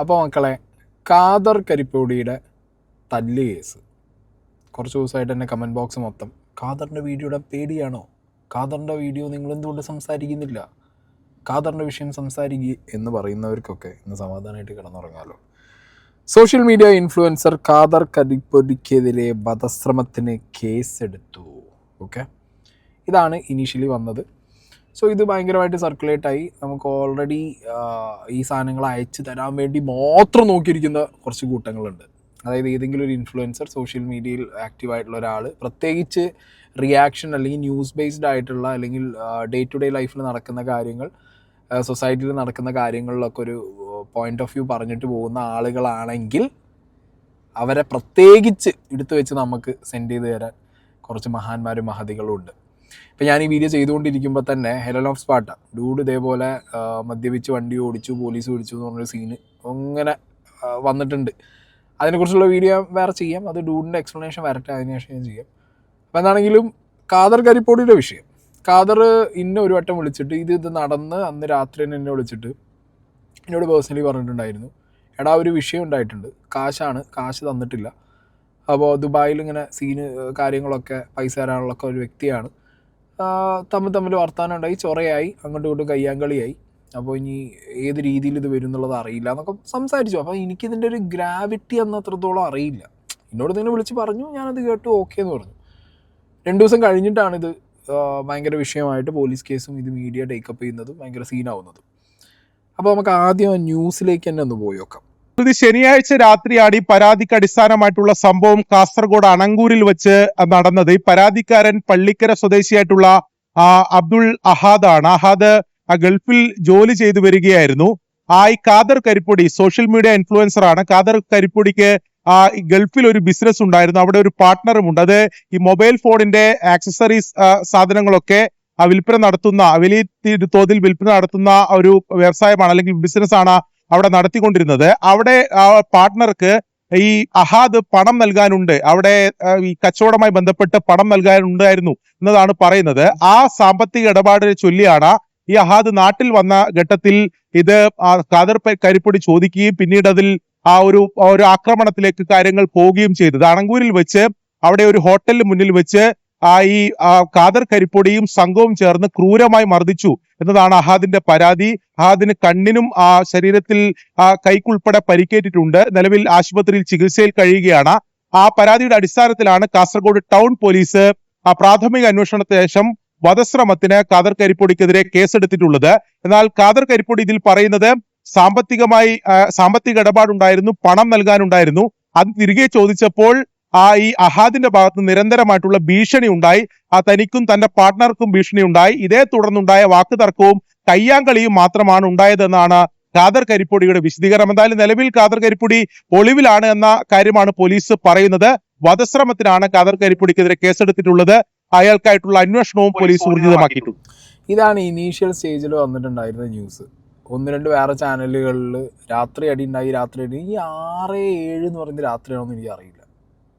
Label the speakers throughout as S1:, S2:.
S1: അപ്പോൾ മക്കളെ, ഖാദർ കരിപ്പൊടിയുടെ തല്ല് കേസ് കുറച്ച് ദിവസമായിട്ട് തന്നെ കമൻറ്റ് ബോക്സ് മൊത്തം ഖാദറിൻ്റെ വീഡിയോയുടെ പേടിയാണോ, ഖാദറിൻ്റെ വീഡിയോ നിങ്ങൾ എന്തുകൊണ്ട് സംസാരിക്കുന്നില്ല, ഖാദറിൻ്റെ വിഷയം സംസാരിക്കുക എന്ന് പറയുന്നവർക്കൊക്കെ ഇന്ന് സമാധാനമായിട്ട് കിടന്നുറങ്ങാമല്ലോ. സോഷ്യൽ മീഡിയ ഇൻഫ്ലുവൻസർ ഖാദർ കരിപ്പൊടിക്കെതിരെ വധശ്രമത്തിന് കേസെടുത്തു. ഓക്കെ, ഇതാണ് ഇനീഷ്യലി വന്നത്. സോ ഇത് ഭയങ്കരമായിട്ട് സർക്കുലേറ്റായി. നമുക്ക് ഓൾറെഡി ഈ സാധനങ്ങൾ അയച്ചു തരാൻ വേണ്ടി മാത്രം നോക്കിയിരിക്കുന്ന കുറച്ച് കൂട്ടങ്ങളുണ്ട്. അതായത് ഏതെങ്കിലും ഒരു ഇൻഫ്ലുവൻസർ, സോഷ്യൽ മീഡിയയിൽ ആക്റ്റീവായിട്ടുള്ള ഒരാൾ, പ്രത്യേകിച്ച് റിയാക്ഷൻ അല്ലെങ്കിൽ ന്യൂസ് ബേസ്ഡ് ആയിട്ടുള്ള അല്ലെങ്കിൽ ഡേ ടു ഡേ ലൈഫിൽ നടക്കുന്ന കാര്യങ്ങൾ, സൊസൈറ്റിയിൽ നടക്കുന്ന കാര്യങ്ങളിലൊക്കെ ഒരു പോയിന്റ് ഓഫ് വ്യൂ പറഞ്ഞിട്ട് പോകുന്ന ആളുകളാണെങ്കിൽ അവരെ പ്രത്യേകിച്ച് എടുത്തു വെച്ച് നമുക്ക് സെൻഡ് ചെയ്ത് തരാൻ കുറച്ച് മഹാന്മാരും മഹതികളും ഉണ്ട്. ഇപ്പം ഞാൻ ഈ വീഡിയോ ചെയ്തുകൊണ്ടിരിക്കുമ്പോൾ തന്നെ ഹെലൻ ഓഫ് സ്പാർട്ട ഡൂഡ് ഇതേപോലെ മദ്യപിച്ച് വണ്ടി ഓടിച്ചു, പോലീസ് പിടിച്ചു എന്ന് പറഞ്ഞൊരു സീന് അങ്ങനെ വന്നിട്ടുണ്ട്. അതിനെക്കുറിച്ചുള്ള വീഡിയോ വേറെ ചെയ്യാം, അത് ഡൂഡിൻ്റെ എക്സ്പ്ലനേഷൻ വരട്ടെ, അതിനുശേഷം ഞാൻ ചെയ്യാം. അപ്പോൾ എന്താണെങ്കിലും ഖാദർ കരിപ്പൊടിയുടെ വിഷയം, ഖാദർ ഇന്നെ ഒരു വട്ടം വിളിച്ചിട്ട് ഇത് നടന്ന് അന്ന് രാത്രി തന്നെ എന്നെ വിളിച്ചിട്ട് എന്നോട് പേഴ്സണലി പറഞ്ഞിട്ടുണ്ടായിരുന്നു, എടാ ഒരു വിഷയം ഉണ്ടായിട്ടുണ്ട്, കാശ് തന്നിട്ടില്ല, അപ്പോൾ ദുബായിൽ ഇങ്ങനെ സീന് കാര്യങ്ങളൊക്കെ പൈസ തരാനുള്ളൊക്കെ ഒരു വ്യക്തിയാണ്, തമ്മിൽ വർത്താനം ഉണ്ടായി, ചൊറയായി, അങ്ങോട്ടും ഇങ്ങോട്ടും കയ്യാങ്കളിയായി, അപ്പോൾ ഇനി ഏത് രീതിയിൽ ഇത് വരും എന്നുള്ളത് അറിയില്ല എന്നൊക്കെ സംസാരിച്ചു. അപ്പോൾ എനിക്കിതിൻ്റെ ഒരു ഗ്രാവിറ്റി അത്രത്തോളം അറിയില്ല. എന്നോട് തന്നെ വിളിച്ച് പറഞ്ഞു, ഞാനത് കേട്ടു ഓക്കെ എന്ന് പറഞ്ഞു. 2 ദിവസം കഴിഞ്ഞിട്ടാണിത് ഭയങ്കര വിഷയമായിട്ട് പോലീസ് കേസും ഇത് മീഡിയ ടേക്കപ്പ് ചെയ്യുന്നതും ഭയങ്കര സീനാവുന്നതും. അപ്പോൾ നമുക്ക് ആദ്യം ന്യൂസിലേക്ക് തന്നെ ഒന്ന് പോയി നോക്കാം.
S2: ശനിയാഴ്ച രാത്രിയാണ് ഈ പരാതിക്ക് അടിസ്ഥാനമായിട്ടുള്ള സംഭവം കാസർഗോഡ് അണങ്കൂരിൽ വെച്ച് നടന്നത്. ഈ പരാതിക്കാരൻ പള്ളിക്കര സ്വദേശിയായിട്ടുള്ള അബ്ദുൾ അഹാദാണ്. അഹാദ് ഗൾഫിൽ ജോലി ചെയ്തു വരികയായിരുന്നു. ഈ ഖാദർ കരിപ്പൊടി സോഷ്യൽ മീഡിയ ഇൻഫ്ലുവൻസർ ആണ്. ഖാദർ കരിപ്പൊടിക്ക് ഗൾഫിൽ ഒരു ബിസിനസ് ഉണ്ടായിരുന്നു, അവിടെ ഒരു പാർട്ട്ണറും ഉണ്ട്. അത് ഈ മൊബൈൽ ഫോണിന്റെ ആക്സസറീസ് സാധനങ്ങളൊക്കെ വിൽപ്പന നടത്തുന്ന, വലിയ തോതിൽ വിൽപ്പന നടത്തുന്ന ഒരു വ്യവസായമാണ് അല്ലെങ്കിൽ ബിസിനസ് ആണ് അവിടെ നടത്തിക്കൊണ്ടിരുന്നത്. അവിടെ പാർട്ട്ണർക്ക് ഈ അഹാദ് പണം നൽകാനുണ്ട്, അവിടെ ഈ കച്ചവടവുമായി ബന്ധപ്പെട്ട് പണം നൽകാനുണ്ടായിരുന്നു എന്നതാണ് പറയുന്നത്. ആ സാമ്പത്തിക ഇടപാടിനെ ചൊല്ലിയാണ് ഈ അഹാദ് നാട്ടിൽ വന്ന ഘട്ടത്തിൽ ഇത് ഖാദർ കരിപ്പൊടി ചോദിക്കുകയും പിന്നീട് അതിൽ ഒരു ആക്രമണത്തിലേക്ക് കാര്യങ്ങൾ പോവുകയും ചെയ്തത്. അണങ്കൂരിൽ വെച്ച് അവിടെ ഒരു ഹോട്ടലിന് മുന്നിൽ വെച്ച് ഈ ഖാദർ കരിപ്പൊടിയും സംഘവും ചേർന്ന് ക്രൂരമായി മർദ്ദിച്ചു എന്നതാണ് അഹാദിന്റെ പരാതി. അഹാദിന് കണ്ണിനും ശരീരത്തിൽ കൈക്കുൾപ്പെടെ പരിക്കേറ്റിട്ടുണ്ട്. നിലവിൽ ആശുപത്രിയിൽ ചികിത്സയിൽ കഴിയുകയാണ്. ആ പരാതിയുടെ അടിസ്ഥാനത്തിലാണ് കാസർഗോഡ് ടൗൺ പോലീസ് പ്രാഥമിക അന്വേഷണത്തിന് ശേഷം വധശ്രമത്തിന് ഖാദർ കരിപ്പൊടിക്കെതിരെ കേസെടുത്തിട്ടുള്ളത്. എന്നാൽ ഖാദർ കരിപ്പൊടി ഇതിൽ പറയുന്നത് സാമ്പത്തിക ഇടപാടുണ്ടായിരുന്നു, പണം നൽകാനുണ്ടായിരുന്നു. അത് തിരികെ ചോദിച്ചപ്പോൾ ഈ അഹാദിന്റെ ഭാഗത്ത് നിരന്തരമായിട്ടുള്ള ഭീഷണി ഉണ്ടായി. തനിക്കും തന്റെ പാർട്ട്ണർക്കും ഭീഷണി ഉണ്ടായി. ഇതേ തുടർന്നുണ്ടായ വാക്കുതർക്കവും കയ്യാങ്കളിയും മാത്രമാണ് ഉണ്ടായതെന്നാണ് ഖാദർ കരിപ്പൊടിയുടെ വിശദീകരണം. എന്തായാലും നിലവിൽ ഖാദർ കരിപ്പൊടി ഒളിവിലാണ് എന്ന കാര്യമാണ് പോലീസ് പറയുന്നത്. വധശ്രമത്തിനാണ് ഖാദർ കരിപ്പൊടിക്കെതിരെ കേസെടുത്തിട്ടുള്ളത്. അയാൾക്കായിട്ടുള്ള അന്വേഷണവും പോലീസ് ഊർജിതമാക്കിയിട്ടുണ്ട്.
S1: ഇതാണ് ഇനീഷ്യൽ സ്റ്റേജിൽ വന്നിട്ടുണ്ടായിരുന്ന ന്യൂസ്. 1-2 വേറെ ചാനലുകളിൽ രാത്രി അടി ഉണ്ടായി, ഈ 6-7 എന്ന് പറയുന്നത് രാത്രിയാണെന്ന് എനിക്ക് അറിയില്ല.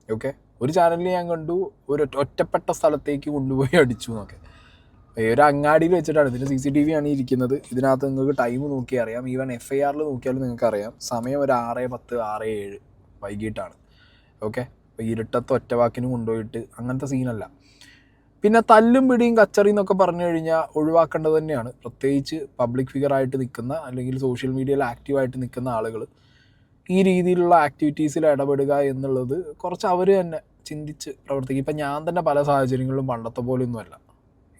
S1: ഓക്കെ, ഒരു ചാനലിൽ ഞാൻ കണ്ടു ഒരു ഒറ്റപ്പെട്ട സ്ഥലത്തേക്ക് കൊണ്ടുപോയി അടിച്ചു എന്നൊക്കെ. ഒരു അങ്ങാടിയിൽ വെച്ചിട്ടാണ്. ഇതിൻ്റെ CCTV ആണ് ഇരിക്കുന്നത്. ഇതിനകത്ത് നിങ്ങൾക്ക് ടൈം നോക്കിയാൽ അറിയാം. ഈവൻ FIR നോക്കിയാലും നിങ്ങൾക്ക് അറിയാം. സമയം ഒരു 6:10, 6:07 വൈകിട്ടാണ്. ഓക്കെ, അപ്പോൾ ഇരുട്ടത്ത് ഒറ്റവാക്കിനും കൊണ്ടുപോയിട്ട് അങ്ങനത്തെ സീനല്ല. പിന്നെ തല്ലും പിടിയും കച്ചറിയും എന്നൊക്കെ പറഞ്ഞു കഴിഞ്ഞാൽ ഒഴിവാക്കേണ്ടത് തന്നെയാണ്. പ്രത്യേകിച്ച് പബ്ലിക് ഫിഗറായിട്ട് നിൽക്കുന്ന അല്ലെങ്കിൽ സോഷ്യൽ മീഡിയയിൽ ആക്റ്റീവായിട്ട് നിൽക്കുന്ന ആളുകൾ ഈ രീതിയിലുള്ള ആക്ടിവിറ്റീസിൽ ഇടപെടുക എന്നുള്ളത് കുറച്ച് അവർ തന്നെ ചിന്തിച്ച് പ്രവർത്തിക്കും. ഇപ്പം ഞാൻ തന്നെ പല സാഹചര്യങ്ങളിലും പണ്ടത്തെ പോലെയൊന്നുമല്ല.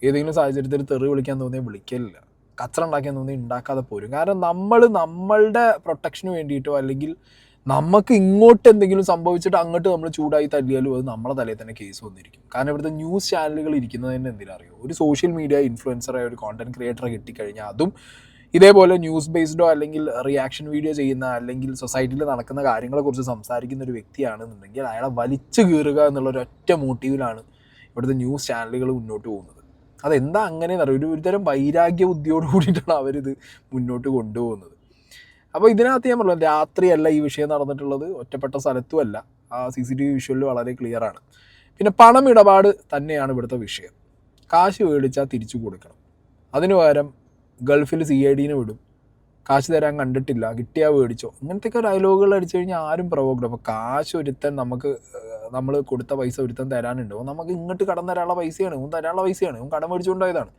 S1: ഏതെങ്കിലും സാഹചര്യത്തിൽ തെറി വിളിക്കാൻ തോന്നിയാൽ വിളിക്കലില്ല, കച്ചറ ഉണ്ടാക്കാൻ തോന്നിയാൽ ഉണ്ടാക്കാതെ പോരും. കാരണം നമ്മളുടെ പ്രൊട്ടക്ഷന് വേണ്ടിയിട്ടോ അല്ലെങ്കിൽ നമുക്ക് ഇങ്ങോട്ട് എന്തെങ്കിലും സംഭവിച്ചിട്ട് അങ്ങോട്ട് നമ്മൾ ചൂടായി തല്ലിയാലും അത് നമ്മളെ തലയിൽ തന്നെ കേസ് വന്നിരിക്കും. കാരണം ഇവിടുത്തെ ന്യൂസ് ചാനലുകൾ ഇരിക്കുന്നത് തന്നെ എന്തിനറിയോ, ഒരു സോഷ്യൽ മീഡിയ ഇൻഫ്ലുവൻസറായ ഒരു കോണ്ടന്റ് ക്രിയേറ്ററെ കിട്ടിക്കഴിഞ്ഞാൽ അതും ഇതേപോലെ ന്യൂസ് ബേസ്ഡോ അല്ലെങ്കിൽ റിയാക്ഷൻ വീഡിയോ ചെയ്യുന്ന അല്ലെങ്കിൽ സൊസൈറ്റിയിൽ നടക്കുന്ന കാര്യങ്ങളെക്കുറിച്ച് സംസാരിക്കുന്ന ഒരു വ്യക്തിയാണെന്നുണ്ടെങ്കിൽ അയാളെ വലിച്ചു കീറുക എന്നുള്ള ഒരൊറ്റ മോട്ടീവിലാണ് ഇവിടുത്തെ ന്യൂസ് ചാനലുകൾ മുന്നോട്ട് പോകുന്നത്. അതെന്താ അങ്ങനെയെന്ന് അറിയാം, ഒരുതരം വൈരാഗ്യ ബുദ്ധിയോട് കൂടിയിട്ടാണ് അവരിത് മുന്നോട്ട് കൊണ്ടുപോകുന്നത്. അപ്പോൾ ഇതിനകത്ത് ഞാൻ പറഞ്ഞു, രാത്രിയല്ല ഈ വിഷയം നടന്നിട്ടുള്ളത്, ഒറ്റപ്പെട്ട സ്ഥലത്തുമല്ല. CCTV വിഷ്വലിൽ വളരെ ക്ലിയറാണ്. പിന്നെ പണം ഇടപാട് തന്നെയാണ് ഇവിടുത്തെ വിഷയം. കാശ് മേടിച്ചാൽ തിരിച്ചു കൊടുക്കണം, അതിന് പകരം ഗൾഫിൽ CID വിടും, കാശ് തരാൻ കണ്ടിട്ടില്ല, കിട്ടിയാൽ മേടിച്ചോ, ഇങ്ങനത്തെയൊക്കെ ഡയലോഗുകൾ അടിച്ചു കഴിഞ്ഞാൽ ആരും പ്രവോക്ഡ്. അപ്പോൾ കാശ് ഒരുത്തൻ നമുക്ക് നമ്മൾ കൊടുത്ത പൈസ ഒരുത്തൻ തരാനുണ്ടോ, നമുക്ക് ഇങ്ങോട്ട് കടം തരാനുള്ള പൈസയാണ്, തരാനുള്ള പൈസയാണ്, കടം മേടിച്ചുകൊണ്ടായതാണ്,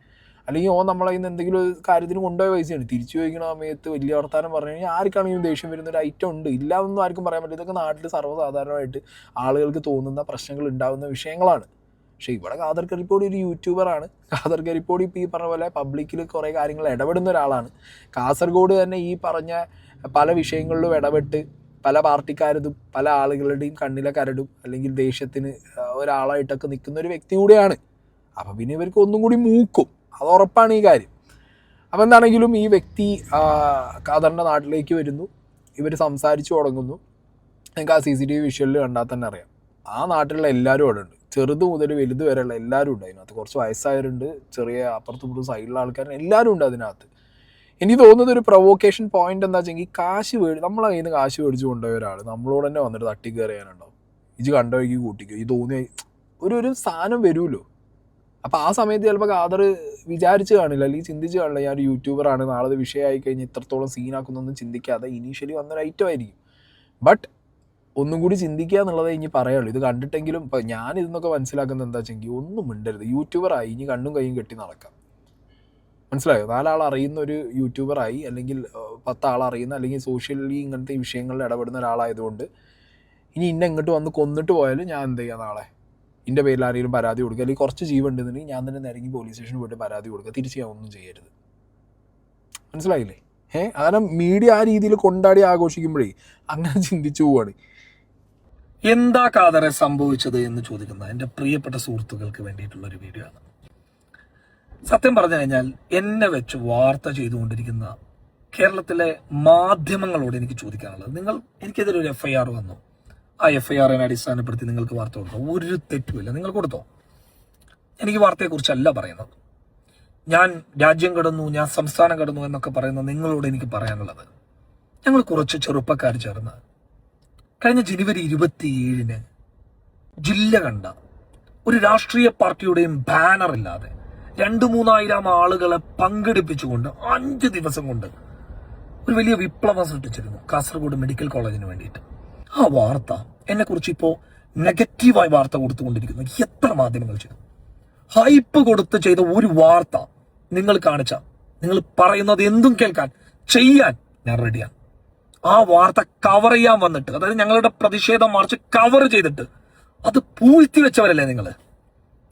S1: അല്ലെങ്കിൽ നമ്മളെ നിന്ന് എന്തെങ്കിലും ഒരു കാര്യത്തിന് കൊണ്ടുപോയ പൈസയാണ്. തിരിച്ചു ചോദിക്കുന്ന സമയത്ത് വലിയ വർത്താനം പറഞ്ഞു കഴിഞ്ഞാൽ ആർക്കാണെങ്കിലും ദേഷ്യം വരുന്നൊരു ഐറ്റം ഉണ്ട്. ഇല്ല എന്നൊന്നും ആർക്കും പറയാൻ പറ്റില്ല. ഇതൊക്കെ നാട്ടിൽ സർവ്വസാധാരണമായിട്ട് ആളുകൾക്ക് തോന്നുന്ന പ്രശ്നങ്ങൾ ഉണ്ടാകുന്ന വിഷയങ്ങളാണ്. പക്ഷേ ഇവിടെ ഖാദർ കരിപ്പോടി ഒരു യൂട്യൂബറാണ്. ഖാദർ കരിപ്പോടി ഇപ്പോൾ ഈ പറഞ്ഞ പോലെ പബ്ലിക്കിൽ കുറേ കാര്യങ്ങൾ ഇടപെടുന്ന ഒരാളാണ്. കാസർഗോഡ് തന്നെ ഈ പറഞ്ഞ പല വിഷയങ്ങളിലും ഇടപെട്ട് പല പാർട്ടിക്കാരതും പല ആളുകളുടെയും കണ്ണിലെ കരടും അല്ലെങ്കിൽ ദേഷ്യത്തിന് ഒരാളായിട്ടൊക്കെ നിൽക്കുന്ന ഒരു വ്യക്തി കൂടിയാണ്. അപ്പം പിന്നെ ഇവർക്ക് ഒന്നും കൂടി മൂക്കും, അത് ഉറപ്പാണ് ഈ കാര്യം. അപ്പോൾ എന്താണെങ്കിലും ഈ വ്യക്തി ഖാദറിൻ്റെ നാട്ടിലേക്ക് വരുന്നു, ഇവർ സംസാരിച്ചു തുടങ്ങുന്നു. നിങ്ങൾക്ക് ആ CCTV വിഷ്വലിൽ കണ്ടാൽ തന്നെ അറിയാം. ആ നാട്ടിലുള്ള എല്ലാവരും അവിടെ ഉണ്ട്, ചെറുത് മുതൽ വലുത് വരെയുള്ള എല്ലാവരും ഉണ്ട് അതിനകത്ത്. കുറച്ച് വയസ്സായവരുണ്ട്, ചെറിയ അപ്പുറത്തും സൈഡിലുള്ള ആൾക്കാരും എല്ലാവരും ഉണ്ട് അതിനകത്ത്. എനിക്ക് തോന്നുന്നത് ഒരു പ്രൊവോക്കേഷൻ പോയിന്റ് എന്താ വെച്ചെങ്കിൽ, നമ്മളെ കയ്യിൽ നിന്ന് കാശ് മേടിച്ച് കൊണ്ടുപോയ ഒരാൾ നമ്മളോട് തന്നെ വന്നിട്ട് തട്ടിക്കയറി ചെയ്യാനുണ്ടാവും. ഇത് കണ്ടുപോയി കൂട്ടിക്കോ, ഈ തോന്നിയ ഒരു സാധനം വരുമല്ലോ. അപ്പോൾ ആ സമയത്ത് ചിലപ്പോൾ ഖാദർ വിചാരിച്ച് കാണില്ല, അല്ലെങ്കിൽ ചിന്തിച്ച് കാണില്ല, ഞാൻ ഒരു യൂട്യൂബറാണ്, നാളെ വിഷയമായി കഴിഞ്ഞ് ഇത്രത്തോളം സീനാക്കുന്നൊന്നും ചിന്തിക്കാതെ ഇനീഷ്യലി വന്നൊരു ഐറ്റമായിരിക്കും. ബട്ട് ഒന്നും കൂടി ചിന്തിക്കുക എന്നുള്ളതേ ഇനി പറയുള്ളൂ. ഇത് കണ്ടിട്ടെങ്കിലും ഇപ്പം ഞാൻ ഇതെന്നൊക്കെ മനസ്സിലാക്കുന്നത് എന്താ വെച്ചെങ്കിൽ, ഒന്നും മിണ്ടരുത്. യൂട്യൂബറായി ഇനി കണ്ണും കൈയും കെട്ടി നടക്കാം, മനസ്സിലായോ? 4 ആൾ അറിയുന്ന ഒരു യൂട്യൂബറായി, അല്ലെങ്കിൽ 10 ആൾ അറിയുന്ന, അല്ലെങ്കിൽ സോഷ്യലി ഇങ്ങനത്തെ വിഷയങ്ങളിൽ ഇടപെടുന്ന ഒരാളായതുകൊണ്ട് ഇനി ഇങ്ങോട്ട് വന്ന് കൊന്നിട്ട് പോയാലും ഞാൻ എന്ത് ചെയ്യാം, നാളെ എൻ്റെ പേരിൽ ആരെങ്കിലും പരാതി കൊടുക്കുക, അല്ലെങ്കിൽ കുറച്ച് ജീവനുണ്ടെന്നുണ്ടെങ്കിൽ ഞാൻ തന്നെ നിരങ്ങി പോലീസ് സ്റ്റേഷനിൽ പോയിട്ട് പരാതി കൊടുക്കുക, തിരിച്ച് ഞാൻ ഒന്നും ചെയ്യരുത്. മനസ്സിലായില്ലേ? കാരണം മീഡിയ ആ രീതിയിൽ കൊണ്ടാടി ആഘോഷിക്കുമ്പോഴേ അങ്ങനെ ചിന്തിച്ചു പോവാണ്.
S3: എന്താ ഖാദറെ സംഭവിച്ചത് എന്ന് ചോദിക്കുന്ന എൻ്റെ പ്രിയപ്പെട്ട സുഹൃത്തുക്കൾക്ക് വേണ്ടിയിട്ടുള്ള ഒരു വീഡിയോ ആണ്. സത്യം പറഞ്ഞു കഴിഞ്ഞാൽ എന്നെ വെച്ച് വാർത്ത ചെയ്തുകൊണ്ടിരിക്കുന്ന കേരളത്തിലെ മാധ്യമങ്ങളോട് എനിക്ക് ചോദിക്കാനുള്ളത്, എനിക്കെതിരെ ഒരു FIR വന്നു, ആ FIRനെ അടിസ്ഥാനപ്പെടുത്തി നിങ്ങൾക്ക് വാർത്ത കൊടുത്തോ? ഒരു തെറ്റുമില്ല, നിങ്ങൾ കൊടുത്തോ. എനിക്ക് വാർത്തയെക്കുറിച്ചല്ല പറയുന്നത്. ഞാൻ രാജ്യം കടന്നു, ഞാൻ സംസ്ഥാനം കടന്നു എന്നൊക്കെ പറയുന്ന നിങ്ങളോട് എനിക്ക് പറയാനുള്ളത്, ഞങ്ങൾ കുറച്ച് ചെറുപ്പക്കാർ ചേർന്ന് കഴിഞ്ഞ ജനുവരി 27-ന് ജില്ല കണ്ട ഒരു രാഷ്ട്രീയ പാർട്ടിയുടെയും ബാനർ ഇല്ലാതെ 2-3 ആളുകളെ പങ്കെടുപ്പിച്ചുകൊണ്ട് 5 ദിവസം കൊണ്ട് ഒരു വലിയ വിപ്ലവം സൃഷ്ടിച്ചിരുന്നു കാസർഗോഡ് മെഡിക്കൽ കോളേജിന് വേണ്ടിയിട്ട്. ആ വാർത്ത എന്നെക്കുറിച്ച് ഇപ്പോൾ നെഗറ്റീവായി വാർത്ത കൊടുത്തുകൊണ്ടിരിക്കുന്നു എത്ര മാധ്യമങ്ങൾ ചെയ്തു. ഹൈപ്പ് കൊടുത്ത് ചെയ്ത ഒരു വാർത്ത നിങ്ങൾ കാണിച്ച, നിങ്ങൾ പറയുന്നത് എന്തും കേൾക്കാൻ ചെയ്യാൻ ഞാൻ റെഡിയാണ്. ആ വാർത്ത കവർ ചെയ്യാൻ വന്നിട്ട്, അതായത് ഞങ്ങളുടെ പ്രതിഷേധ മാർച്ച് കവർ ചെയ്തിട്ട് അത് പൂഴ്ത്തി വെച്ചവരല്ലേ നിങ്ങൾ.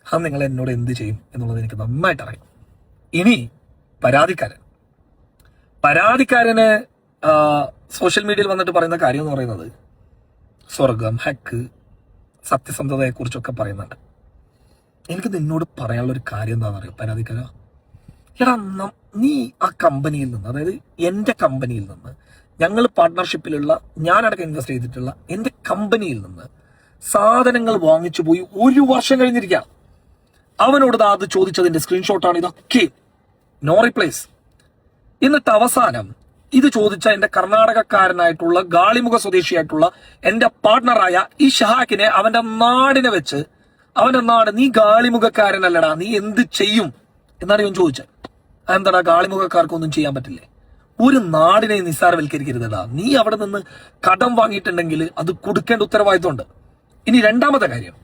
S3: അത് നിങ്ങൾ എന്നോട് എന്ത് ചെയ്യും എന്നുള്ളത് എനിക്ക് നന്നായിട്ട് അറിയാം. ഇനി പരാതിക്കാരന് സോഷ്യൽ മീഡിയയിൽ വന്നിട്ട് പറയുന്ന കാര്യം എന്ന് പറയുന്നത് സ്വർഗം, ഹക്ക്, സത്യസന്ധതയെക്കുറിച്ചൊക്കെ പറയുന്നുണ്ട്. എനിക്ക് നിന്നോട് പറയാനുള്ള ഒരു കാര്യം എന്താണെന്ന് അറിയാം പരാതിക്കാര, എടാ നീ ആ കമ്പനിയിൽ നിന്ന്, അതായത് എൻ്റെ കമ്പനിയിൽ നിന്ന്, ഞങ്ങൾ പാർട്ട്ണർഷിപ്പിലുള്ള, ഞാനടക്കം ഇൻവെസ്റ്റ് ചെയ്തിട്ടുള്ള എൻ്റെ കമ്പനിയിൽ നിന്ന് സാധനങ്ങൾ വാങ്ങിച്ചു പോയി 1 വർഷം കഴിഞ്ഞിരിക്കുക. അവനോട് അത് ചോദിച്ചതിന്റെ സ്ക്രീൻഷോട്ടാണ് ഇതൊക്കെ, നോ റിപ്ലേസ്. എന്നിട്ട് അവസാനം ഇത് ചോദിച്ച എന്റെ കർണാടകക്കാരനായിട്ടുള്ള ഗാളിമുഖ സ്വദേശിയായിട്ടുള്ള എന്റെ പാർട്ട്ണറായ ഈ ഷഹാക്കിനെ അവന്റെ നാടിനെ വെച്ച്, അവന്റെ നാട്, നീ ഗാളിമുഖക്കാരനല്ലടാ, നീ എന്ത് ചെയ്യും എന്നാണ് ഇവൻ ചോദിച്ചത്. എന്താടാ, ഗാളിമുഖക്കാർക്കൊന്നും ചെയ്യാൻ പറ്റില്ലേ? ഒരു നാടിനെ നിസ്സാരവൽക്കരിക്കരുതടാ. നീ അവിടെ നിന്ന് കടം വാങ്ങിയിട്ടുണ്ടെങ്കിൽ അത് കൊടുക്കേണ്ട ഉത്തരവാദിത്വമുണ്ട്. ഇനി രണ്ടാമത്തെ കാര്യം,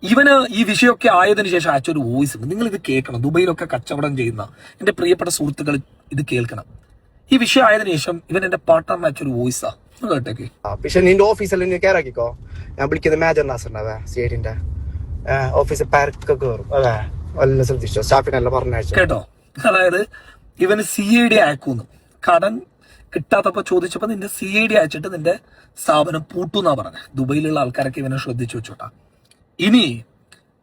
S3: ഇവന് ഈ വിഷയമൊക്കെ ആയതിനു ശേഷം അയച്ചൊരു വോയിസ് ഉണ്ട്, നിങ്ങൾ ഇത് കേൾക്കണം. ദുബൈയിലൊക്കെ കച്ചവടം ചെയ്യുന്ന എന്റെ പ്രിയപ്പെട്ട സുഹൃത്തുക്കൾ ഇത് കേൾക്കണം. ഈ വിഷയം ആയതിനു ശേഷം ഇവൻ എന്റെ പാർട്ട്ണറിന് അയച്ചൊരു വോയിസാ, കേട്ടേക്ക്.
S4: പക്ഷെ നിന്റെ ഓഫീസിൽ നീ കയറാക്കിക്കോ, ഞാൻ വിളിക്കുന്ന മേജർ നാസറിന്റെ സ്റ്റേറ്റിന്റെ ഓഫീസിൽ പാർക്കൊക്കെ കയറും. അതെ, എല്ലാം ശ്രദ്ധിച്ചോ, സ്റ്റാഫിനെല്ലാം പറഞ്ഞയച്ചു
S3: കേട്ടോ. അതായത് ഇവന് CID അയക്കൂന്ന്, കടൻ കിട്ടാത്തപ്പോ ചോദിച്ചപ്പോ നിന്റെ CID അയച്ചിട്ട് നിന്റെ സ്ഥാപനം പൂട്ടുന്നാ പറഞ്ഞത്. ദുബൈയിലുള്ള ആൾക്കാരൊക്കെ ഇവനെ ശ്രദ്ധിച്ചു വെച്ചോട്ടാ. ഇനി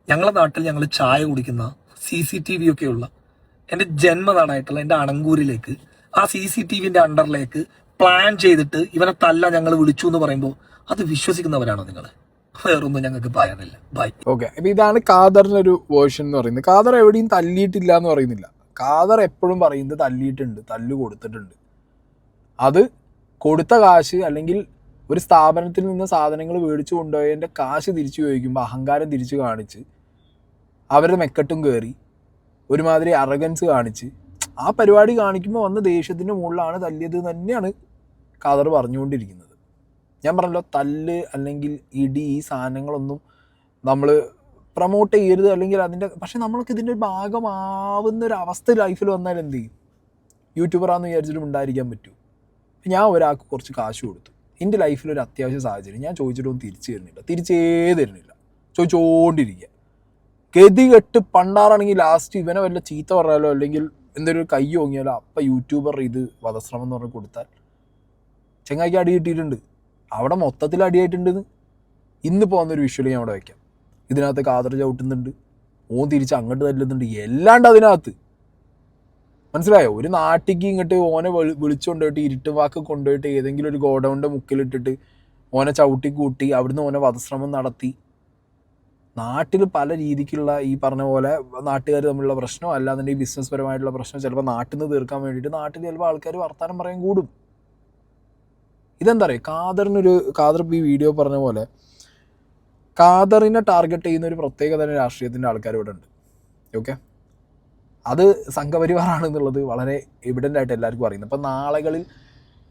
S3: ഞങ്ങളുടെ നാട്ടിൽ ഞങ്ങൾ ചായ കുടിക്കുന്ന CCTV ഒക്കെയുള്ള എന്റെ ജന്മനാടായിട്ടുള്ള എന്റെ അണങ്കൂരിലേക്ക്, ആ CCTVന്റെ അണ്ടറിലേക്ക് പ്ലാൻ ചെയ്തിട്ട് ഇവനെ തല്ല ഞങ്ങൾ വിളിച്ചു എന്ന് പറയുമ്പോൾ അത് വിശ്വസിക്കുന്നവരാണോ നിങ്ങൾ? വേറൊന്നും ഞങ്ങൾക്ക് പറയാനില്ല. ബൈ.
S1: ഓക്കെ, അപ്പം ഇതാണ് ഖാദറിൻ്റെ ഒരു വേർഷൻ എന്ന് പറയുന്നത്. ഖാദർ എവിടെയും തല്ലിയിട്ടില്ല എന്ന് പറയുന്നില്ല. ഖാദർ എപ്പോഴും പറയുന്നത് തല്ലിയിട്ടുണ്ട്, തല്ല് കൊടുത്തിട്ടുണ്ട്. അത് കൊടുത്ത കാശ്, അല്ലെങ്കിൽ ഒരു സ്ഥാപനത്തിൽ നിന്ന് സാധനങ്ങൾ മേടിച്ചു കൊണ്ടുപോയതിൻ്റെ കാശ് തിരിച്ചു ചോദിക്കുമ്പോൾ അഹങ്കാരം തിരിച്ചു കാണിച്ച്, അവരുടെ മെക്കെട്ടും കയറി ഒരുമാതിരി അറഗൻസ് കാണിച്ച് ആ പരിപാടി കാണിക്കുമ്പോൾ വന്ന ദേഷ്യത്തിൻ്റെ മുകളിലാണ് തല്ലിയത് തന്നെയാണ് ഖാദർ പറഞ്ഞുകൊണ്ടിരിക്കുന്നത്. ഞാൻ പറഞ്ഞല്ലോ, തല്ല് അല്ലെങ്കിൽ ഇടി ഈ സാധനങ്ങളൊന്നും നമ്മൾ പ്രൊമോട്ട് ചെയ്യരുത്, അല്ലെങ്കിൽ പക്ഷെ നമ്മൾക്ക് ഇതിൻ്റെ ഒരു ഭാഗമാവുന്ന ഒരു അവസ്ഥ ലൈഫിൽ വന്നാൽ എന്ത് ചെയ്യും? യൂട്യൂബറാന്ന് വിചാരിച്ചിട്ടും ഉണ്ടായിരിക്കാൻ പറ്റൂ. ഞാൻ ഒരാൾക്ക് കുറച്ച് കാശ് കൊടുത്തു, എൻ്റെ ലൈഫിലൊരു അത്യാവശ്യ സാഹചര്യം, ഞാൻ ചോദിച്ചിട്ടൊന്നും തിരിച്ചേ തരുന്നില്ല, ചോദിച്ചുകൊണ്ടിരിക്കുക. ഗതി കെട്ട് പണ്ടാറാണെങ്കിൽ ലാസ്റ്റ് ഇവനെ വല്ല ചീത്ത പറയാലോ അല്ലെങ്കിൽ എന്തെങ്കിലും ഒരു കൈ ഓങ്ങിയാലോ അപ്പം യൂട്യൂബർ ഇത് വധശ്രമം എന്ന് പറഞ്ഞ് കൊടുത്താൽ ചെങ്ങായിക്ക് അടി കിട്ടിയിട്ടുണ്ട്, അവിടെ മൊത്തത്തിൽ അടിയായിട്ടുണ്ടെന്ന്. ഇന്നിപ്പോൾ വന്നൊരു വിഷ്വൽ ഞാൻ അവിടെ വയ്ക്കാം. ഇതിനകത്ത് ഖാദർ ചവിട്ടുന്നുണ്ട്, ഓൻ തിരിച്ച് അങ്ങോട്ട് തല്ലുന്നുണ്ട്, എല്ലാണ്ട് അതിനകത്ത്. മനസ്സിലായോ? ഒരു നാട്ടിക്ക് ഇങ്ങോട്ട് ഓനെ വിളിച്ചുകൊണ്ടുപോയിട്ട് ഇരുട്ട് വാക്ക് കൊണ്ടുപോയിട്ട് ഏതെങ്കിലും ഒരു ഗോഡൗണിൻ്റെ മുക്കിലിട്ടിട്ട് ഓനെ ചവിട്ടി കൂട്ടി അവിടുന്ന് ഓനെ വധശ്രമം നടത്തി. നാട്ടിൽ പല രീതിക്കുള്ള ഈ പറഞ്ഞ പോലെ നാട്ടുകാർ തമ്മിലുള്ള പ്രശ്നം, അല്ലാന്നുണ്ടെങ്കിൽ ബിസിനസ് പരമായിട്ടുള്ള പ്രശ്നം ചിലപ്പോൾ നാട്ടിൽ നിന്ന് തീർക്കാൻ വേണ്ടിയിട്ട് നാട്ടിൽ ചിലപ്പോൾ ആൾക്കാർ വർത്താനം പറയാൻ കൂടും. ഇതെന്താ പറയുക, ഖാദർ ഈ വീഡിയോ പറഞ്ഞ പോലെ ഖാദറിനെ ടാർഗറ്റ് ചെയ്യുന്ന ഒരു പ്രത്യേക തരം രാഷ്ട്രീയത്തിൻ്റെ ആൾക്കാർ ഇവിടെ ഉണ്ട്. ഓക്കെ, അത് സംഘപരിവാറാണെന്നുള്ളത് വളരെ എവിഡൻ്റ് ആയിട്ട് എല്ലാവർക്കും അറിയുന്നത്. അപ്പം നാളുകളിൽ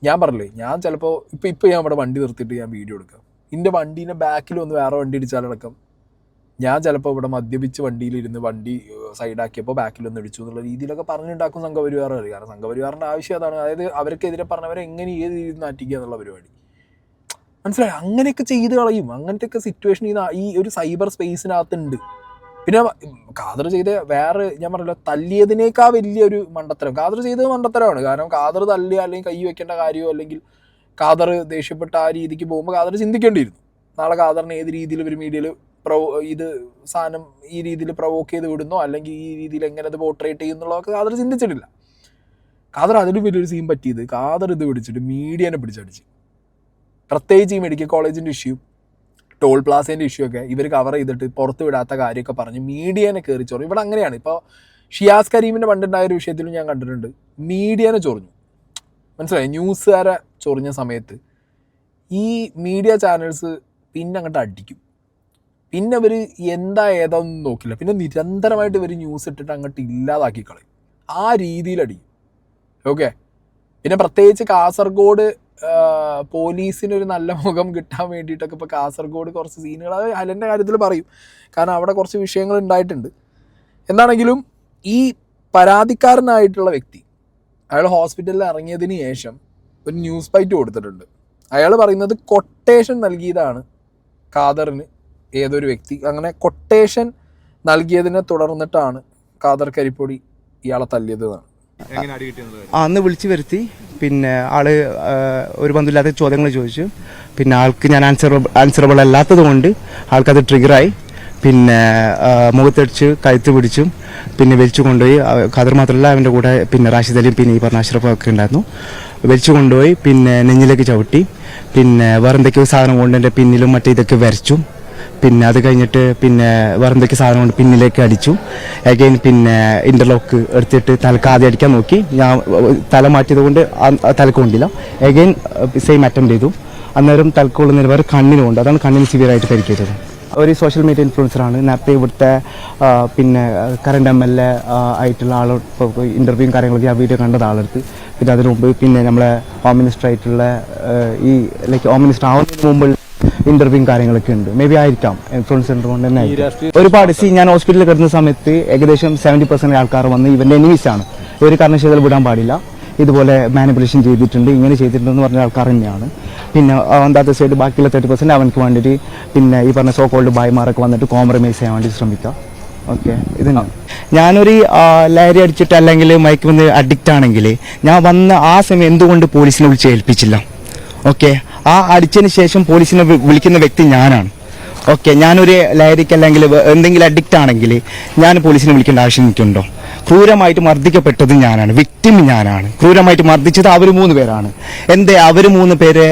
S1: ഞാൻ പറഞ്ഞില്ലേ, ഞാൻ ചിലപ്പോൾ ഇപ്പം ഞാൻ ഇവിടെ വണ്ടി നിർത്തിയിട്ട് ഞാൻ വീഡിയോ എടുക്കാം, എൻ്റെ വണ്ടീൻ്റെ ബാക്കിൽ ഒന്ന് വേറെ വണ്ടി ഇടിച്ചാലടക്കം ഞാൻ ചിലപ്പോൾ ഇവിടെ മദ്യപിച്ച് വണ്ടിയിലിരുന്ന് വണ്ടി സൈഡാക്കിയപ്പോൾ ബാക്കിലൊന്ന് ഇടിച്ചു എന്നുള്ള രീതിയിലൊക്കെ പറഞ്ഞുണ്ടാക്കും സംഘപരിവാർ. കാരണം സംഘപരിവാറിൻ്റെ ആവശ്യം അതാണ്, അതായത് അവർക്കെതിരെ പറഞ്ഞവരെ എങ്ങനെ ഏത് രീതിയിൽ നാറ്റിക്കുക എന്നുള്ള പരിപാടി. മനസ്സിലായി? അങ്ങനെയൊക്കെ ചെയ്ത് കളയും. അങ്ങനത്തെയൊക്കെ സിറ്റുവേഷൻ ഈ ഒരു സൈബർ സ്പേസിനകത്തുണ്ട്. പിന്നെ ഖാദർ ചെയ്ത വേറെ ഞാൻ പറഞ്ഞല്ലോ, തല്ലിയതിനേക്കാൾ വലിയൊരു മണ്ടത്തരം ഖാദർ ചെയ്തത് മണ്ടത്തരമാണ്. കാരണം ഖാദർ തല്ലുക അല്ലെങ്കിൽ കൈ വെക്കേണ്ട കാര്യമോ അല്ലെങ്കിൽ ഖാദർ ദേഷ്യപ്പെട്ട ആ രീതിക്ക് പോകുമ്പോൾ ഖാദർ ചിന്തിക്കേണ്ടിയിരുന്നു, നാളെ ഖാദറിനെ ഏത് രീതിയിൽ ഒരു മീഡിയയിൽ ഇത് സാധനം ഈ രീതിയിൽ പ്രൊവോക്ക് ചെയ്ത് വിടുന്നോ അല്ലെങ്കിൽ ഈ രീതിയിൽ എങ്ങനെ അത് പോർട്രേറ്റ് ചെയ്യുന്നുള്ളതൊക്കെ ഖാദർ ചിന്തിച്ചിട്ടില്ല. ഖാദർ അതിലും വലിയൊരു സീൻ പറ്റിയത് ഖാദർ ഇത് പിടിച്ചിട്ട് മീഡിയനെ പിടിച്ചടിച്ച്. പ്രത്യേകിച്ച് ഈ മെഡിക്കൽ കോളേജിൻ്റെ ഇഷ്യൂ, ടോൾ പ്ലാസേൻ്റെ ഇഷ്യൂ ഒക്കെ ഇവർ കവർ ചെയ്തിട്ട് പുറത്ത് വിടാത്ത കാര്യമൊക്കെ പറഞ്ഞ് മീഡിയനെ കയറി ചൊറി. ഇവിടെ അങ്ങനെയാണ്. ഇപ്പോൾ ഷിയാസ് കരീമിൻ്റെ പണ്ടുണ്ടായ ഒരു വിഷയത്തിലും ഞാൻ കണ്ടിട്ടുണ്ട്, മീഡിയനെ ചൊറിഞ്ഞു. മനസ്സിലായി? ന്യൂസുകാരെ ചൊറിഞ്ഞ സമയത്ത് ഈ മീഡിയ ചാനൽസ് പിന്നെ അങ്ങോട്ട് അടിക്കും. പിന്നെ ഇവർ എന്താ ഏതാണെന്ന് നോക്കില്ല, പിന്നെ നിരന്തരമായിട്ട് ഇവർ ന്യൂസ് ഇട്ടിട്ട് അങ്ങോട്ട് ഇല്ലാതാക്കി കളയും. ആ രീതിയിലടിക്കും. ഓക്കെ, പിന്നെ പ്രത്യേകിച്ച് കാസർഗോഡ് പോലീസിനൊരു നല്ല മുഖം കിട്ടാൻ വേണ്ടിയിട്ടൊക്കെ ഇപ്പോൾ കാസർഗോഡ് കുറച്ച് സീനുകൾ, അത് ഹലൻ്റെ കാര്യത്തിൽ പറയും, കാരണം അവിടെ കുറച്ച് വിഷയങ്ങൾ ഉണ്ടായിട്ടുണ്ട്. എന്താണെങ്കിലും ഈ പരാതിക്കാരനായിട്ടുള്ള വ്യക്തി അയാൾ ഹോസ്പിറ്റലിൽ ഇറങ്ങിയതിന് ശേഷം ഒരു ന്യൂസ് ബൈറ്റ് കൊടുത്തിട്ടുണ്ട്. അയാൾ പറയുന്നത് കൊട്ടേഷൻ നൽകിയതാണ് ഖാദറിന് ഏതൊരു വ്യക്തി. അങ്ങനെ കൊട്ടേഷൻ നൽകിയതിനെ തുടർന്നിട്ടാണ് ഖാദർ കരിപ്പൊടി ഇയാളെ തല്ലിയത് എന്നാണ്.
S4: അന്ന് വിളിച്ചു വരുത്തി, പിന്നെ ആള് ഒരു ബന്ധമില്ലാത്ത ചോദ്യങ്ങൾ ചോദിച്ചു. പിന്നെ ആൾക്ക് ഞാൻ ആൻസറബിൾ അല്ലാത്തത് കൊണ്ട് ആൾക്കത് ട്രിഗറായി. പിന്നെ മുഖത്തടിച്ച് കഴുത്ത് പിടിച്ചു, പിന്നെ വലിച്ചു കൊണ്ടുപോയി. ഖാദർ മാത്രമല്ല, അവൻ്റെ കൂടെ പിന്നെ റാഷിദ് അലിയും പിന്നെ ഈ പറഞ്ഞ അഷ്റഫും ഒക്കെ ഉണ്ടായിരുന്നു. വലിച്ചു കൊണ്ടുപോയി പിന്നെ നെഞ്ഞിലേക്ക് ചവിട്ടി, പിന്നെ വേറെ എന്തൊക്കെയോ സാധനം കൊണ്ട് എൻ്റെ പിന്നിലും മറ്റേ ഇതൊക്കെ വരച്ചു. പിന്നെ അത് കഴിഞ്ഞിട്ട് പിന്നെ വേറെ എന്തൊക്കെ സാധനം കൊണ്ട് പിന്നിലേക്ക് അടിച്ചു. അഗൈൻ പിന്നെ ഇൻ്റർലോക്ക് എടുത്തിട്ട് തലക്ക് ആദ്യം അടിക്കാൻ നോക്കി. ഞാൻ തല മാറ്റിയത് കൊണ്ട് തലക്ക് കൊണ്ടില്ല. അഗൈൻ സെയിം അറ്റംപ്റ്റ് ചെയ്തു. അന്നേരം തലക്കുള്ള വേറെ കണ്ണിനുണ്ട്, അതാണ് കണ്ണിന് സിവിയറായിട്ട് പരിക്കേറ്റത്. ഒരു സോഷ്യൽ മീഡിയ ഇൻഫ്ലുവൻസറാണ്. നേരത്തെ ഇവിടുത്തെ പിന്നെ കറണ്ട് MLA ആയിട്ടുള്ള ആൾ ഇൻ്റർവ്യൂവും കാര്യങ്ങളൊക്കെ ആ വീഡിയോ കണ്ടത് ആളെടുത്ത്. പിന്നെ അതിനു മുമ്പ് പിന്നെ നമ്മളെ ഹോം മിനിസ്റ്റർ ആയിട്ടുള്ള ഈ ലൈക്ക് ഹോം മിനിസ്റ്റർ ആവുന്നതിന് മുമ്പ് ഇന്റർവ്യൂവും കാര്യങ്ങളൊക്കെ ഉണ്ട്. മേ ബി ആയിരിക്കാം, ഇൻഫ്ലുവൻസ് കൊണ്ട് തന്നെ ഒരുപാട്. ഞാൻ ഹോസ്പിറ്റലിൽ കിടന്ന സമയത്ത് ഏകദേശം 70% ആൾക്കാർ വന്ന് ഇവന്റെ എനിമീസാണ്. ഒരു കാരണവശാലും വിടാൻ പാടില്ല, ഇതുപോലെ മാനിപ്പുലേഷൻ ചെയ്തിട്ടുണ്ട്, ഇങ്ങനെ ചെയ്തിട്ടുണ്ടെന്ന് പറഞ്ഞ ആൾക്കാർ തന്നെയാണ്. പിന്നെ ഒന്നാമത്തെ സൈഡ് ബാക്കിയുള്ള 30% അവനക്ക് വേണ്ടിയിട്ട് പിന്നെ ഈ പറഞ്ഞ സോ കോൾഡ് ബായ്മാരൊക്കെ വന്നിട്ട് കോംപ്രമൈസ് ചെയ്യാൻ വേണ്ടി ശ്രമിക്കാം. ഓക്കെ, ഇതാണ് ഞാനൊരു ലഹരി അടിച്ചിട്ട് അല്ലെങ്കിൽ മയക്കുമരുന്ന് അഡിക്റ്റ് ആണെങ്കിൽ ഞാൻ വന്ന ആ സമയം എന്തുകൊണ്ട് പോലീസിനെ വിളിച്ച് ഏൽപ്പിച്ചില്ല? ഓക്കെ, ആ അടിച്ചതിന് ശേഷം പോലീസിനെ വിളിക്കുന്ന വ്യക്തി ഞാനാണ്. ഓക്കെ, ഞാനൊരു ലഹരിക്ക് അല്ലെങ്കിൽ എന്തെങ്കിലും അഡിക്റ്റ് ആണെങ്കിൽ ഞാൻ പോലീസിനെ വിളിക്കേണ്ട ആവശ്യം എനിക്കുണ്ടോ? ക്രൂരമായിട്ട് മർദ്ദിക്കപ്പെട്ടത് ഞാനാണ്, വിക്ടിം ഞാനാണ്. ക്രൂരമായിട്ട് മർദ്ദിച്ചത് അവർ 3 പേരാണ്. എന്തേ അവർ 3 പേരെ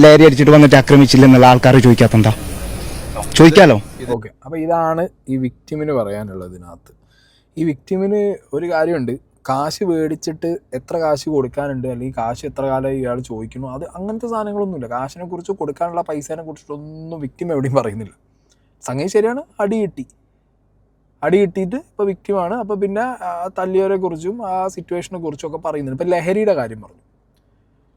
S4: ലഹരി അടിച്ചിട്ട് വന്നിട്ട് ആക്രമിച്ചില്ലെന്നുള്ള ആൾക്കാർ ചോദിക്കാത്തെന്താ? ചോദിക്കാലോ.
S1: ഓക്കെ, അപ്പോൾ ഇതാണ് ഈ വിക്ടിമിന് പറയാനുള്ളത്. ഇതിനകത്ത് ഈ വിക്ടിമിന് ഒരു കാര്യമുണ്ട്, കാശ് മേടിച്ചിട്ട് എത്ര കാശ് കൊടുക്കാനുണ്ട് അല്ലെങ്കിൽ കാശ് എത്ര കാലം ഇയാൾ ചോദിക്കുന്നു, അത് അങ്ങനത്തെ സാധനങ്ങളൊന്നുമില്ല. കാശിനെ കുറിച്ച് കൊടുക്കാനുള്ള പൈസേനെ കുറിച്ചിട്ടൊന്നും വിക്ടിം എവിടെയും പറയുന്നില്ല. സംഗതി ശരിയാണ്, അടി കിട്ടി. അടി കിട്ടിയിട്ട് ഇപ്പോൾ വിക്റ്റിമാണ്. അപ്പോൾ പിന്നെ തല്ലിയവരെ കുറിച്ചും ആ സിറ്റുവേഷനെ കുറിച്ചും ഒക്കെ പറയുന്നുണ്ട്. ഇപ്പോൾ ലഹരിയുടെ കാര്യം പറഞ്ഞു.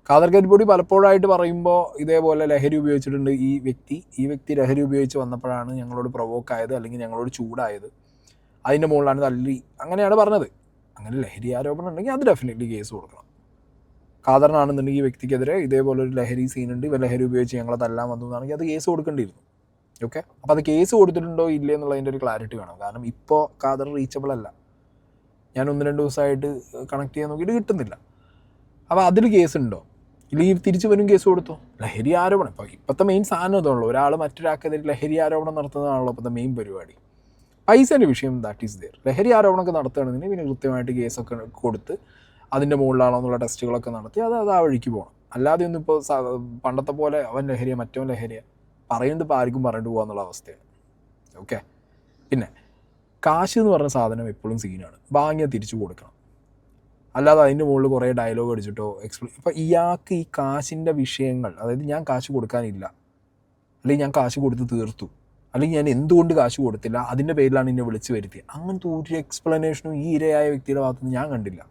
S1: ഖാദർ കരിപ്പൊടി പലപ്പോഴായിട്ട് പറയുമ്പോൾ ഇതേപോലെ ലഹരി ഉപയോഗിച്ചിട്ടുണ്ട് ഈ വ്യക്തി ലഹരി ഉപയോഗിച്ച് വന്നപ്പോഴാണ് ഞങ്ങളോട് പ്രൊവോക്കായത്, അല്ലെങ്കിൽ ഞങ്ങളോട് ചൂടായത്, അതിൻ്റെ മുകളിലാണ് തല്ലി, അങ്ങനെയാണ് പറഞ്ഞത്. അങ്ങനെ ലഹരി ആരോപണം ഉണ്ടെങ്കിൽ അത് ഡെഫിനറ്റ്ലി കേസ് കൊടുക്കണം. ഖാദറിനാണെന്നുണ്ടെങ്കിൽ ഈ വ്യക്തിക്കെതിരെ ഇതേപോലെ ഒരു ലഹരി സീനുണ്ട്, ഇവ ലഹരി ഉപയോഗിച്ച് ഞങ്ങളെ തല്ലാൻ വന്നു എന്നാണെങ്കിൽ അത് കേസ് കൊടുക്കേണ്ടിയിരുന്നു. ഓക്കെ, അപ്പോൾ അത് കേസ് കൊടുത്തിട്ടുണ്ടോ ഇല്ലേ എന്നുള്ളതിൻ്റെ ഒരു ക്ലാരിറ്റി വേണം. കാരണം ഇപ്പോൾ ഖാദർ റീച്ചബിൾ അല്ല. ഞാൻ 1-2 ദിവസമായിട്ട് കണക്ട് ചെയ്യാൻ നോക്കിയിട്ട് കിട്ടുന്നില്ല. അപ്പോൾ അതിൽ കേസ് ഉണ്ടോ, ഇല്ലെങ്കിൽ തിരിച്ചു വരും കേസ് കൊടുത്തോ? ലഹരി ആരോപണം ഇപ്പോഴത്തെ മെയിൻ സാധനം ഇതാണല്ലോ. ഒരാൾ മറ്റൊരാൾക്കെതിരെ ലഹരി ആരോപണം നടത്തുന്നതാണല്ലോ ഇപ്പോഴത്തെ മെയിൻ പരിപാടി. പൈസേൻ്റെ വിഷയം ദാറ്റ് ഈസ് ദെയർ. ലഹരി ആരോപണമൊക്കെ നടത്തുകയാണെന്നുണ്ടെങ്കിൽ പിന്നെ കൃത്യമായിട്ട് കേസൊക്കെ കൊടുത്ത് അതിൻ്റെ മുകളിലാണോ എന്നുള്ള ടെസ്റ്റുകളൊക്കെ നടത്തി അത് ആ വഴിക്ക് പോകണം. അല്ലാതെ ഒന്നും ഇപ്പോൾ പണ്ടത്തെ പോലെ അവൻ ലഹരിയാണ് മറ്റവൻ ലഹരിയാണ് പറയുന്നത് ഇപ്പോൾ ആർക്കും പറഞ്ഞിട്ട് പോകാന്നുള്ള അവസ്ഥയാണ്. ഓക്കെ, പിന്നെ കാശ് എന്ന് പറഞ്ഞ സാധനം എപ്പോഴും സീനാണ്. വാങ്ങിയാൽ തിരിച്ചു കൊടുക്കണം. അല്ലാതെ അതിൻ്റെ മുകളിൽ കുറേ ഡയലോഗ് അടിച്ചിട്ടോ ഇപ്പോൾ ഇയാൾക്ക് ഈ കാശിൻ്റെ വിഷയങ്ങൾ, അതായത് ഞാൻ കാശ് കൊടുക്കാനില്ല, അല്ലെങ്കിൽ ഞാൻ കാശ് കൊടുത്ത് തീർത്തു, അല്ലെങ്കിൽ ഞാൻ എന്തുകൊണ്ട് കാശ് കൊടുത്തില്ല, അതിൻ്റെ പേരിലാണ് എന്നെ വിളിച്ച് വരുത്തിയത്, അങ്ങനത്തെ ഒരു എക്സ്പ്ലനേഷനും ഈ ഇരയായ വ്യക്തിയുടെ ഭാഗത്തുനിന്ന് ഞാൻ കണ്ടില്ല.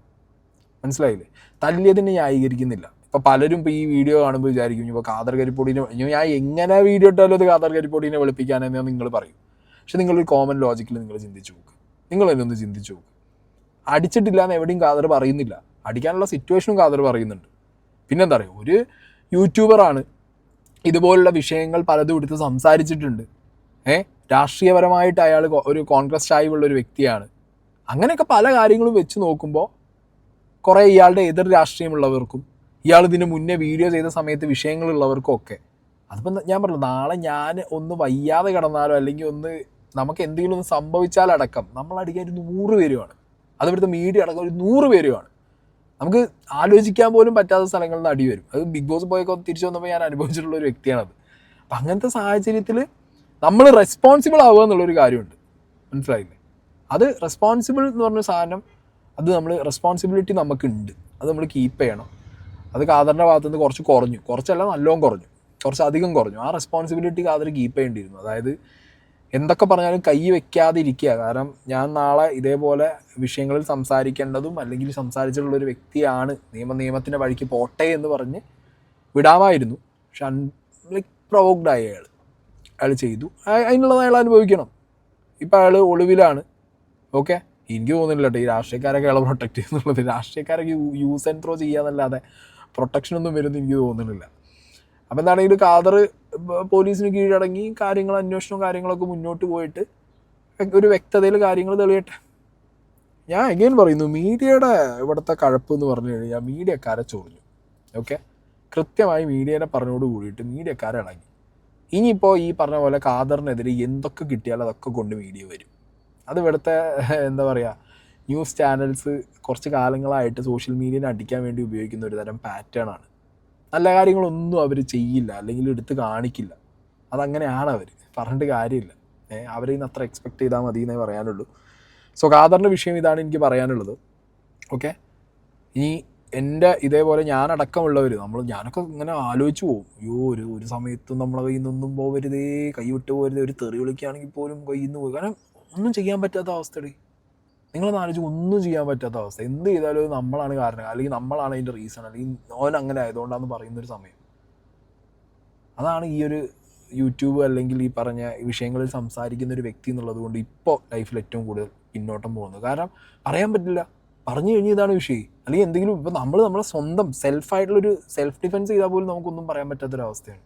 S1: മനസ്സിലായില്ലേ? തല്ലിയതിനെ ന്യായീകരിക്കുന്നില്ല. ഇപ്പോൾ പലരും ഇപ്പോൾ ഈ വീഡിയോ കാണുമ്പോൾ വിചാരിക്കും ഇപ്പോൾ ഖാദർ കരിപ്പൊടിനെ ഞാൻ എങ്ങനെ വീഡിയോ ഇട്ടാലും അത് ഖാദർ കരിപ്പൊടിനെ വെളുപ്പിക്കാനെന്ന് നിങ്ങൾ പറയും. പക്ഷെ നിങ്ങളൊരു കോമൺ ലോജിക്കിൽ നിങ്ങൾ ചിന്തിച്ച് നോക്ക്. നിങ്ങൾ തന്നെ ഒന്ന് ചിന്തിച്ച് നോക്ക്. അടിച്ചിട്ടില്ല എന്ന് എവിടെയും ഖാദർ പറയുന്നില്ല. അടിക്കാനുള്ള സിറ്റുവേഷനും ഖാദർ പറയുന്നുണ്ട്. പിന്നെന്താ പറയുക, ഒരു യൂട്യൂബറാണ്, ഇതുപോലുള്ള വിഷയങ്ങൾ പലതും എടുത്ത് സംസാരിച്ചിട്ടുണ്ട്. രാഷ്ട്രീയപരമായിട്ട് അയാൾ ഒരു കോൺഗ്രസ് ചായ്വുള്ള ഒരു വ്യക്തിയാണ്. അങ്ങനെയൊക്കെ പല കാര്യങ്ങളും വെച്ച് നോക്കുമ്പോൾ കുറേ ഇയാളുടെ എതിർ രാഷ്ട്രീയമുള്ളവർക്കും ഇയാൾ ഇതിന് മുന്നേ വീഡിയോ ചെയ്ത സമയത്ത് വിഷയങ്ങളുള്ളവർക്കും ഒക്കെ അതിപ്പോൾ ഞാൻ പറഞ്ഞു, നാളെ ഞാൻ ഒന്ന് വയ്യാതെ കിടന്നാലോ അല്ലെങ്കിൽ ഒന്ന് നമുക്ക് എന്തെങ്കിലും ഒന്ന് സംഭവിച്ചാലടക്കം നമ്മളടിക്കാൻ 100 പേരുമാണ്. അത് ഇവിടുത്തെ മീഡിയ അടക്കം 100 പേരുമാണ്. നമുക്ക് ആലോചിക്കാൻ പോലും പറ്റാത്ത സ്ഥലങ്ങളിൽ നിന്ന് അടി വരും. അത് ബിഗ് ബോസ് പോയൊക്കെ തിരിച്ചു വന്നപ്പോൾ ഞാൻ അനുഭവിച്ചിട്ടുള്ള ഒരു വ്യക്തിയാണത്. അപ്പം അങ്ങനത്തെ സാഹചര്യത്തിൽ നമ്മൾ റെസ്പോൺസിബിൾ ആവുക എന്നുള്ളൊരു കാര്യമുണ്ട്. മനസ്സിലായില്ലേ? അത് റെസ്പോൺസിബിൾ എന്ന് പറഞ്ഞ സാധനം, അത് നമ്മൾ റെസ്പോൺസിബിലിറ്റി നമുക്കുണ്ട്. അത് നമ്മൾ കീപ്പ് ചെയ്യണം. അത് ഖാദറിൻ്റെ ഭാഗത്തുനിന്ന് കുറച്ച് കുറഞ്ഞു, കുറച്ചല്ല നല്ലോണം കുറഞ്ഞു, കുറച്ചധികം കുറഞ്ഞു. ആ റെസ്പോൺസിബിലിറ്റി ഖാദർ കീപ്പ് ചെയ്യേണ്ടിയിരുന്നു. അതായത് എന്തൊക്കെ പറഞ്ഞാലും കൈ വെക്കാതെ ഇരിക്കുക. കാരണം ഞാൻ നാളെ ഇതേപോലെ വിഷയങ്ങളിൽ സംസാരിക്കേണ്ടതും അല്ലെങ്കിൽ സംസാരിച്ചിട്ടുള്ളൊരു വ്യക്തിയാണ്, നിയമത്തിൻ്റെ വഴിക്ക് പോട്ടെ എന്ന് പറഞ്ഞ് വിടാമായിരുന്നു. പക്ഷെ പ്രൊവോക്ഡ് ആയി അയാൾ ചെയ്തു. അതിനുള്ളത് അയാൾ അനുഭവിക്കണം. ഇപ്പം അയാൾ ഒളിവിലാണ്. ഓക്കെ, എനിക്ക് തോന്നുന്നില്ല കേട്ടോ ഈ രാഷ്ട്രീയക്കാരൊക്കെ അയാളെ പ്രൊട്ടക്റ്റ് ചെയ്യുന്നുള്ളത്. രാഷ്ട്രീയക്കാരൊക്കെ യൂസ് ആൻഡ് ത്രോ ചെയ്യാന്നല്ലാതെ പ്രൊട്ടക്ഷനൊന്നും വരുമെന്ന് എനിക്ക് തോന്നുന്നില്ല. അപ്പോൾ എന്താണെങ്കിലും ഖാദർ പോലീസിന് കീഴടങ്ങി അന്വേഷണവും കാര്യങ്ങളൊക്കെ മുന്നോട്ട് പോയിട്ട് ഒരു വ്യക്തതയിൽ കാര്യങ്ങൾ തെളിയട്ടെ. ഞാൻ എഗെയിൻ പറയുന്നു, മീഡിയയുടെ ഇവിടുത്തെ കഴപ്പ് എന്ന് പറഞ്ഞു കഴിഞ്ഞാൽ മീഡിയക്കാരെ ചൊറിഞ്ഞു. ഓക്കെ, കൃത്യമായി മീഡിയനെ പറഞ്ഞോട് കൂടിയിട്ട് മീഡിയക്കാരെ ഇളകി. ഇനിയിപ്പോൾ ഈ പറഞ്ഞ പോലെ ഖാദറിനെതിരെ എന്തൊക്കെ കിട്ടിയാലും അതൊക്കെ കൊണ്ട് മീഡിയ വരും. അത് ഇവിടുത്തെ എന്താ പറയുക, ന്യൂസ് ചാനൽസ് കുറച്ച് കാലങ്ങളായിട്ട് സോഷ്യൽ മീഡിയനെ അടിക്കാൻ വേണ്ടി ഉപയോഗിക്കുന്ന ഒരു തരം പാറ്റേൺ ആണ്. നല്ല കാര്യങ്ങളൊന്നും അവർ ചെയ്യില്ല, അല്ലെങ്കിൽ എടുത്ത് കാണിക്കില്ല. അതങ്ങനെയാണ് അവർ, പറഞ്ഞിട്ട് കാര്യമില്ല. അവരിൽ നിന്ന് അത്ര എക്സ്പെക്ട് ചെയ്താൽ മതി എന്നേ പറയാനുള്ളൂ. സോ ഖാദറിൻ്റെ വിഷയം ഇതാണ് എനിക്ക് പറയാനുള്ളത്. ഓക്കെ, ഇനി എൻ്റെ ഇതേപോലെ ഞാനടക്കമുള്ളവർ ഞാനൊക്കെ ഇങ്ങനെ ആലോചിച്ച് പോകും, അയ്യോ ഒരു സമയത്തും നമ്മളെ കയ്യിൽ നിന്നൊന്നും പോകരുതേ, കൈ വിട്ട് പോകരുതേ, ഒരു തെറി വിളിക്കുകയാണെങ്കിൽ പോലും കയ്യിൽ നിന്ന് പോയി. കാരണം ഒന്നും ചെയ്യാൻ പറ്റാത്ത അവസ്ഥയുടെ, നിങ്ങളൊന്ന് ആലോചിച്ച്, ഒന്നും ചെയ്യാൻ പറ്റാത്ത അവസ്ഥ. എന്ത് ചെയ്താലും നമ്മളാണ് കാരണം, അല്ലെങ്കിൽ നമ്മളാണ് അതിൻ്റെ റീസൺ, അല്ലെങ്കിൽ ഓൻ അങ്ങനെ ആയതുകൊണ്ടാണെന്ന് പറയുന്നൊരു സമയം. അതാണ് ഈ ഒരു യൂട്യൂബ് അല്ലെങ്കിൽ ഈ പറഞ്ഞ വിഷയങ്ങളിൽ സംസാരിക്കുന്ന ഒരു വ്യക്തി എന്നുള്ളത് കൊണ്ട് ഇപ്പോൾ ലൈഫിൽ ഏറ്റവും കൂടുതൽ പിന്നോട്ടം പോകുന്നത്. കാരണം പറയാൻ പറ്റില്ല, പറഞ്ഞു കഴിഞ്ഞാൽ ഇതാണ് വിഷയം. അല്ലെങ്കിൽ എന്തെങ്കിലും ഇപ്പോൾ നമ്മളെ സ്വന്തം സെൽഫ് ഡിഫെൻസ് ചെയ്താൽ പോലും നമുക്കൊന്നും പറയാൻ പറ്റാത്തൊരവസ്ഥയാണ്.